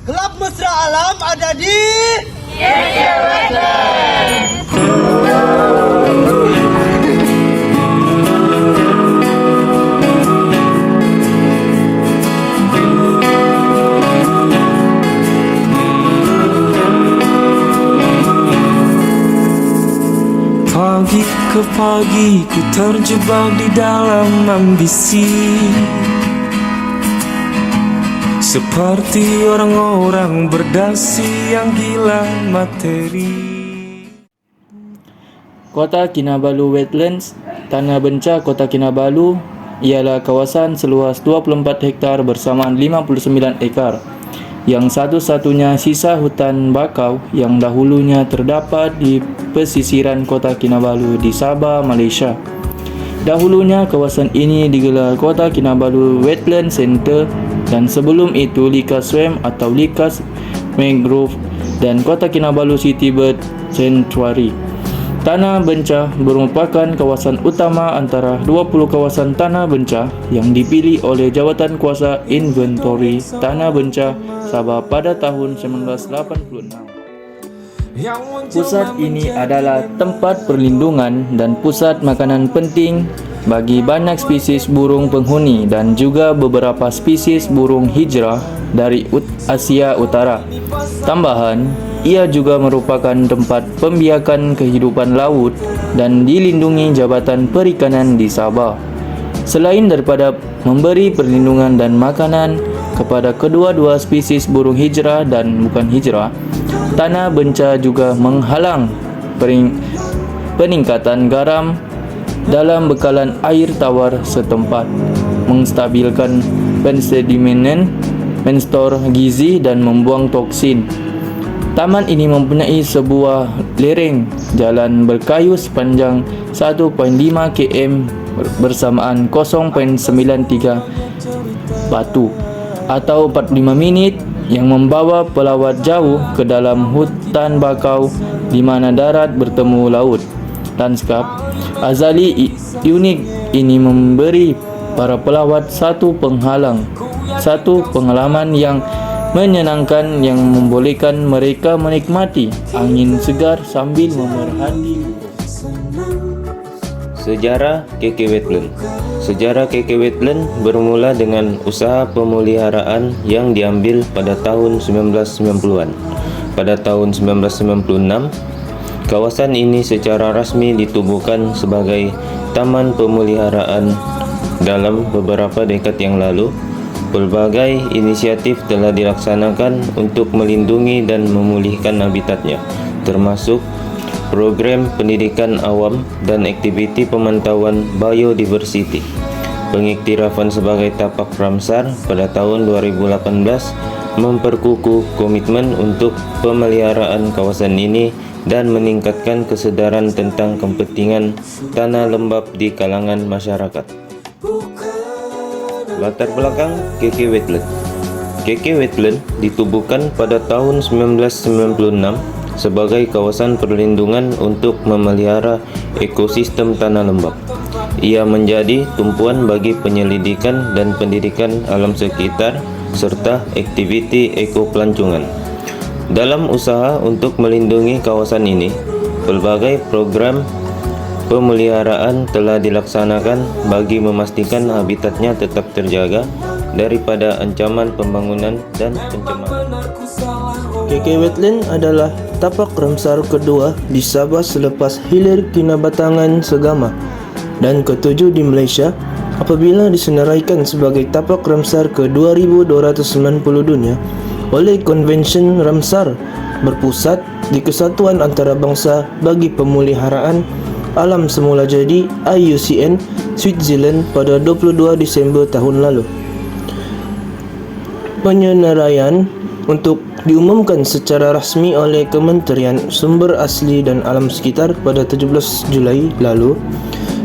Kelab Mesra Alam ada di Pagi ke pagi ku terjebak di dalam ambisi, seperti orang-orang berdasi yang gila materi. Kota Kinabalu Wetlands, Tanah Benca Kota Kinabalu ialah kawasan seluas 24 hektar bersamaan 59 ekar yang satu-satunya sisa hutan bakau yang dahulunya terdapat di pesisiran Kota Kinabalu di Sabah, Malaysia. Dahulunya kawasan ini digelar Kota Kinabalu Wetland Center dan sebelum itu Likas Swam atau Likas Mangrove dan Kota Kinabalu City Bird Sanctuary. Tanah Benca merupakan kawasan utama antara 20 kawasan tanah benca yang dipilih oleh Jawatan Kuasa Inventory Tanah Benca Sabah pada tahun 1986. Pusat ini adalah tempat perlindungan dan pusat makanan penting bagi banyak spesies burung penghuni dan juga beberapa spesies burung hijrah dari Asia Utara. Tambahan, ia juga merupakan tempat pembiakan kehidupan laut dan dilindungi Jabatan Perikanan di Sabah. Selain daripada memberi perlindungan dan makanan kepada kedua-dua spesies burung hijrah dan bukan hijrah, Tanah Benca juga menghalang peningkatan garam dalam bekalan air tawar setempat, menstabilkan pensedimenan, menstor gizi dan membuang toksin. Taman ini mempunyai sebuah lereng jalan berkayu sepanjang 1.5 km bersamaan 0.93 batu atau 45 minit yang membawa pelawat jauh ke dalam hutan bakau di mana darat bertemu laut. Lanskap azali unik ini memberi para pelawat satu pengalaman yang menyenangkan yang membolehkan mereka menikmati angin segar sambil memerhati. Sejarah KK Wetland. Sejarah KK Wetland bermula dengan usaha pemeliharaan yang diambil pada tahun 1990-an. Pada tahun 1996, kawasan ini secara rasmi ditubuhkan sebagai Taman Pemeliharaan. Dalam beberapa dekad yang lalu, berbagai inisiatif telah dilaksanakan untuk melindungi dan memulihkan habitatnya, termasuk program pendidikan awam dan aktiviti pemantauan biodiversity. Pengiktirafan sebagai tapak Ramsar pada tahun 2018 memperkukuh komitmen untuk pemeliharaan kawasan ini dan meningkatkan kesedaran tentang kepentingan tanah lembap di kalangan masyarakat. Latar belakang KK Wetland. KK Wetland ditubuhkan pada tahun 1996 sebagai kawasan perlindungan untuk memelihara ekosistem tanah lembap. Ia menjadi tumpuan bagi penyelidikan dan pendidikan alam sekitar serta aktiviti ekopelancongan. Dalam usaha untuk melindungi kawasan ini, berbagai program pemeliharaan telah dilaksanakan bagi memastikan habitatnya tetap terjaga daripada ancaman pembangunan dan pencemaran. KK Wetland adalah tapak Ramsar kedua di Sabah selepas Hilir Kinabatangan Segama dan ketujuh di Malaysia apabila disenaraikan sebagai tapak Ramsar ke-2290 dunia oleh Konvensyen Ramsar berpusat di Kesatuan Antarabangsa bagi Pemeliharaan Alam Semula Jadi IUCN Switzerland pada 22 Disember tahun lalu. Penyenaraian untuk diumumkan secara rasmi oleh Kementerian Sumber Asli dan Alam Sekitar pada 17 Julai lalu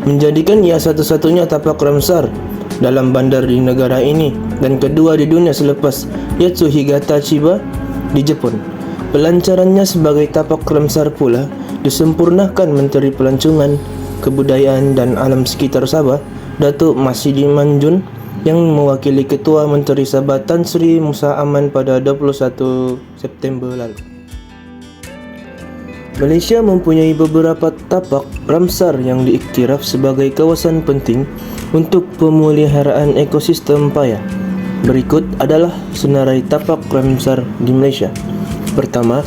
menjadikan ia satu-satunya tapak Ramsar dalam bandar di negara ini dan kedua di dunia selepas Yatsuhigata Chiba di Jepun. Pelancarannya sebagai tapak Ramsar pula disempurnakan Menteri Pelancongan, Kebudayaan dan Alam Sekitar Sabah, Datuk Masidi Manjun yang mewakili Ketua Menteri Sabah Tan Sri Musa Aman pada 21 September lalu. Malaysia mempunyai beberapa tapak Ramsar yang diiktiraf sebagai kawasan penting untuk pemeliharaan ekosistem paya. Berikut adalah senarai tapak Ramsar di Malaysia. Pertama,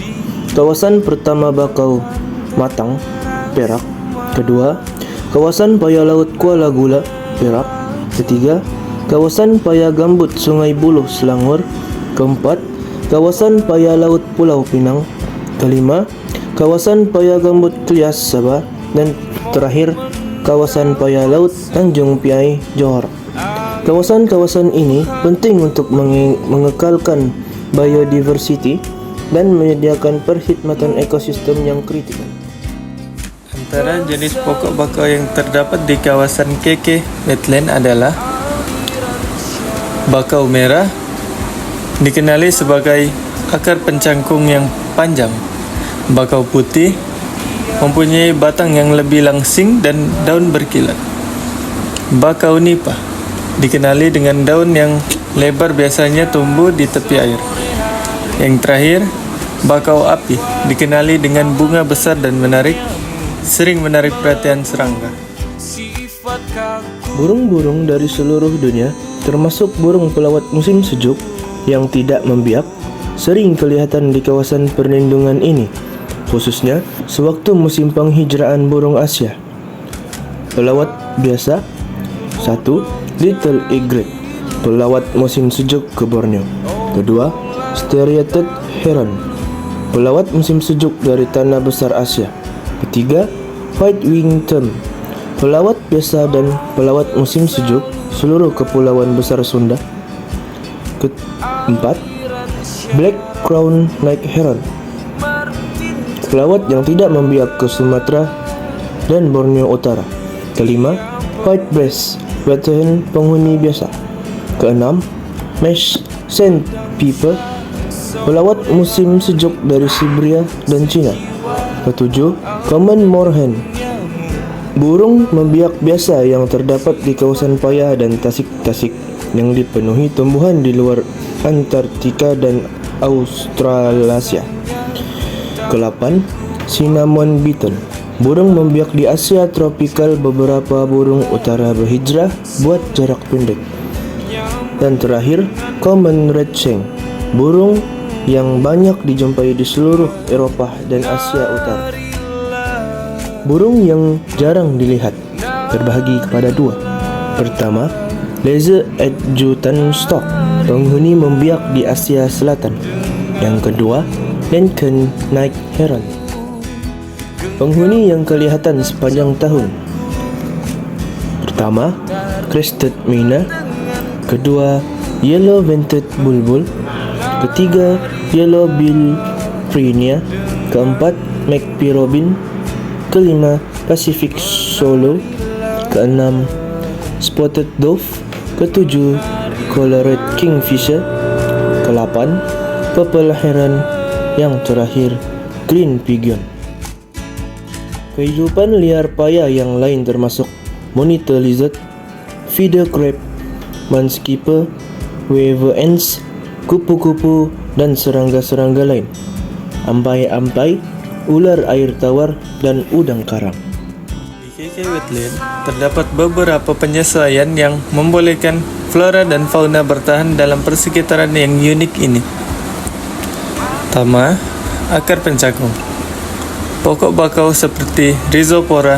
kawasan pertama Bakau Matang, Perak. Kedua, kawasan paya laut Kuala Gula, Perak. Ketiga, kawasan paya gambut Sungai Buloh, Selangor. Keempat, kawasan paya laut Pulau Pinang. Kelima, kawasan paya gambut Klias, Sabah. Dan terakhir, kawasan paya laut Tanjung Piai, Johor. Kawasan-kawasan ini penting untuk mengekalkan biodiversity dan menyediakan perkhidmatan ekosistem yang kritikal. Antara jenis pokok bakau yang terdapat di kawasan KK Wetland adalah bakau merah, dikenali sebagai akar pencangkung yang panjang. Bakau putih mempunyai batang yang lebih langsing dan daun berkilat. Bakau nipah dikenali dengan daun yang lebar, biasanya tumbuh di tepi air. Yang terakhir, bakau api dikenali dengan bunga besar dan menarik, sering menarik perhatian serangga. Burung-burung dari seluruh dunia, termasuk burung pelawat musim sejuk yang tidak membiak, sering kelihatan di kawasan perlindungan ini, khususnya sewaktu musim penghijraan burung Asia. Pelawat biasa 1. Little egret, pelawat musim sejuk ke Borneo. Kedua, Striated heron, pelawat musim sejuk dari tanah besar Asia. Ketiga, white-winged tern, pelawat biasa dan pelawat musim sejuk seluruh kepulauan besar Sunda. Keempat, black crown night heron, pelawat yang tidak membiak ke Sumatera dan Borneo Utara. Kelima, white breast wethen, penghuni biasa. Keenam, mesh sandpiper, pelawat musim sejuk dari Siberia dan China. Ketujuh, common moorhen, burung membiak biasa yang terdapat di kawasan paya dan tasik-tasik yang dipenuhi tumbuhan di luar Antartika dan Australasia. Kelapan, cinnamon beetle, burung membiak di Asia tropikal. Beberapa burung utara berhijrah buat jarak pendek. Dan terakhir, common redshank, burung yang banyak dijumpai di seluruh Eropah dan Asia Utara. Burung yang jarang dilihat terbahagi kepada dua. Pertama, laser adjutant stork, penghuni membiak di Asia Selatan. Yang kedua, Lincoln night heron, penghuni yang kelihatan sepanjang tahun. Pertama, crested myna. Kedua, yellow-vented bulbul. Ketiga, yellow bill prinia. Keempat, magpie robin. Kelima, Pacific swallow. Keenam, spotted dove. Ketujuh, colored kingfisher. Kelapan, purple heron. Yang terakhir, green pigeon. Kehidupan liar paya yang lain termasuk monitor lizard, feeder crab, moonskipper, weaver ants, kupu-kupu dan serangga-serangga lain, ampai-ampai, ular air tawar dan udang karang. Di KK Wetland terdapat beberapa penyesuaian yang membolehkan flora dan fauna bertahan dalam persekitaran yang unik ini. Pertama, akar pencakung. Pokok bakau seperti Rhizopora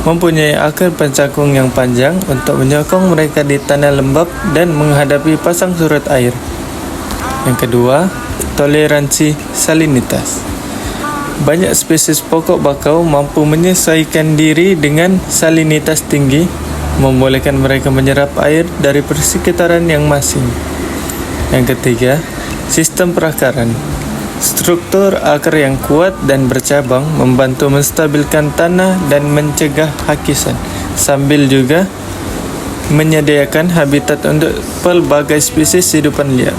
mempunyai akar pencakung yang panjang untuk menyokong mereka di tanah lembab dan menghadapi pasang surut air. Yang kedua, toleransi salinitas. Banyak spesies pokok bakau mampu menyesuaikan diri dengan salinitas tinggi, membolehkan mereka menyerap air dari persekitaran yang masing. Yang ketiga, sistem perakaran. Struktur akar yang kuat dan bercabang membantu menstabilkan tanah dan mencegah hakisan, sambil juga menyediakan habitat untuk pelbagai spesies hidupan liar.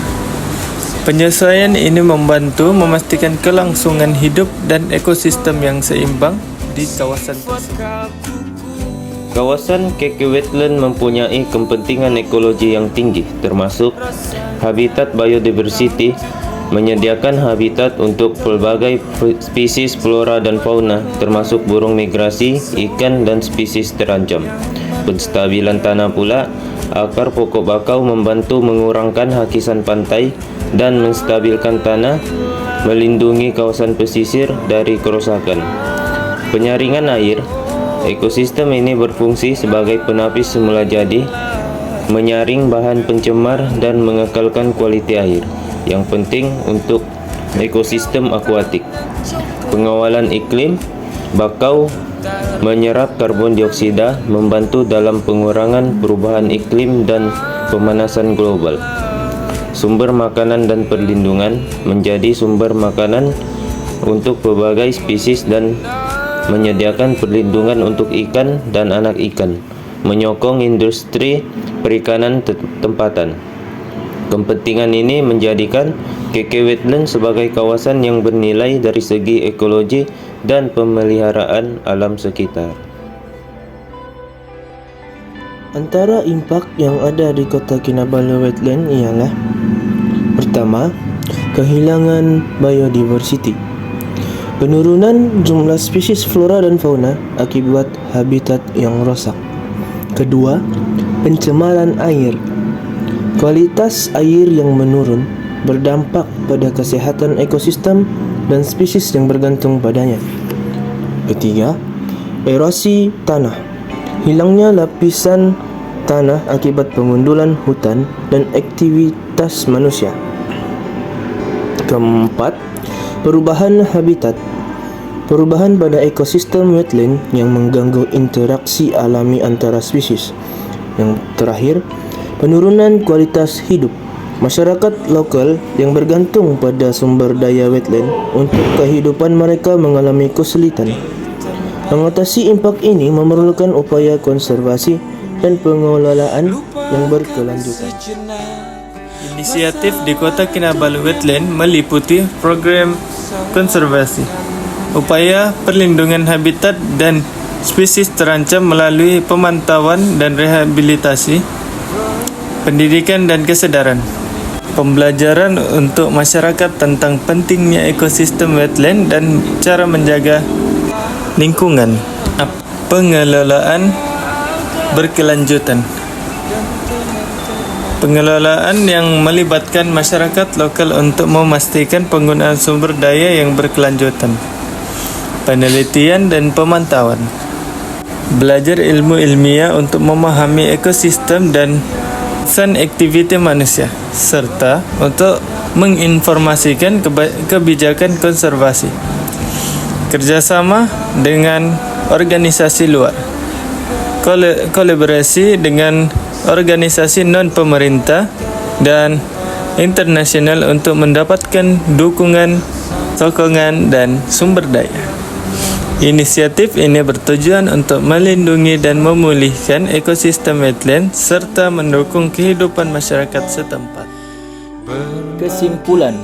Penyesuaian ini membantu memastikan kelangsungan hidup dan ekosistem yang seimbang di kawasan tersebut. Kawasan KK Wetland mempunyai kepentingan ekologi yang tinggi, termasuk habitat biodiversity, menyediakan habitat untuk pelbagai spesies flora dan fauna, termasuk burung migrasi, ikan dan spesies terancam. Penstabilan tanah pula, akar pokok bakau membantu mengurangkan hakisan pantai dan menstabilkan tanah, melindungi kawasan pesisir dari kerosakan. Penyaringan air, ekosistem ini berfungsi sebagai penapis semula jadi, menyaring bahan pencemar dan mengekalkan kualiti air yang penting untuk ekosistem akuatik. Pengawalan iklim, bakau menyerap karbon dioksida, membantu dalam pengurangan perubahan iklim dan pemanasan global. Sumber makanan dan perlindungan, menjadi sumber makanan untuk berbagai spesies dan menyediakan perlindungan untuk ikan dan anak ikan, menyokong industri perikanan tempatan. Kepentingan ini menjadikan KK Wetland sebagai kawasan yang bernilai dari segi ekologi dan pemeliharaan alam sekitar. Antara impak yang ada di Kota Kinabalu Wetland ialah: pertama, kehilangan biodiversity. Penurunan jumlah spesies flora dan fauna akibat habitat yang rosak. Kedua, pencemaran air. Kualitas air yang menurun berdampak pada kesehatan ekosistem dan spesies yang bergantung padanya. Ketiga, erosi tanah. Hilangnya lapisan tanah akibat pengundulan hutan dan aktivitas manusia. Keempat, perubahan habitat. Perubahan pada ekosistem wetland yang mengganggu interaksi alami antara spesies. Yang terakhir, penurunan kualitas hidup. Masyarakat lokal yang bergantung pada sumber daya wetland untuk kehidupan mereka mengalami kesulitan. Mengatasi impak ini memerlukan upaya konservasi dan pengelolaan yang berkelanjutan. Inisiatif di Kota Kinabalu Wetland meliputi program konservasi, upaya perlindungan habitat dan spesies terancam melalui pemantauan dan rehabilitasi, pendidikan dan kesedaran, pembelajaran untuk masyarakat tentang pentingnya ekosistem wetland dan cara menjaga lingkungan, pengelolaan berkelanjutan. Pengelolaan yang melibatkan masyarakat lokal untuk memastikan penggunaan sumber daya yang berkelanjutan, penelitian dan pemantauan, belajar ilmu ilmiah untuk memahami ekosistem dan aktiviti manusia, serta untuk menginformasikan kebijakan konservasi, kerjasama dengan organisasi luar, kolaborasi dengan organisasi non-pemerintah dan internasional untuk mendapatkan dukungan, sokongan dan sumber daya. Inisiatif ini bertujuan untuk melindungi dan memulihkan ekosistem wetland serta mendukung kehidupan masyarakat setempat. Kesimpulan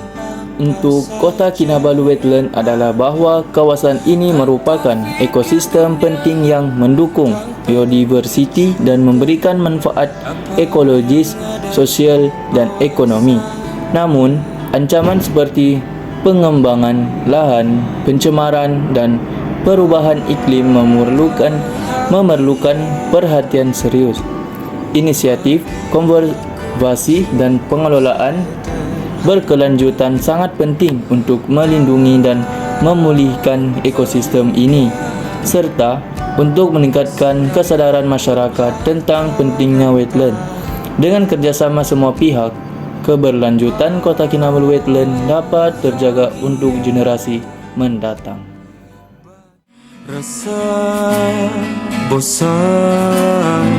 untuk Kota Kinabalu Wetland adalah bahawa kawasan ini merupakan ekosistem penting yang mendukung biodiversiti dan memberikan manfaat ekologis, sosial dan ekonomi. Namun, ancaman seperti pengembangan lahan, pencemaran dan perubahan iklim memerlukan perhatian serius. Inisiatif konservasi dan pengelolaan berkelanjutan sangat penting untuk melindungi dan memulihkan ekosistem ini, serta untuk meningkatkan kesadaran masyarakat tentang pentingnya wetland. Dengan kerjasama semua pihak, keberlanjutan Kota Kinabalu Wetland dapat terjaga untuk generasi mendatang. Rasa bosan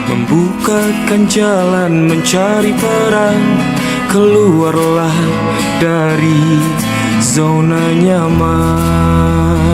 membukakan jalan mencari peran. Keluarlah dari zona nyaman.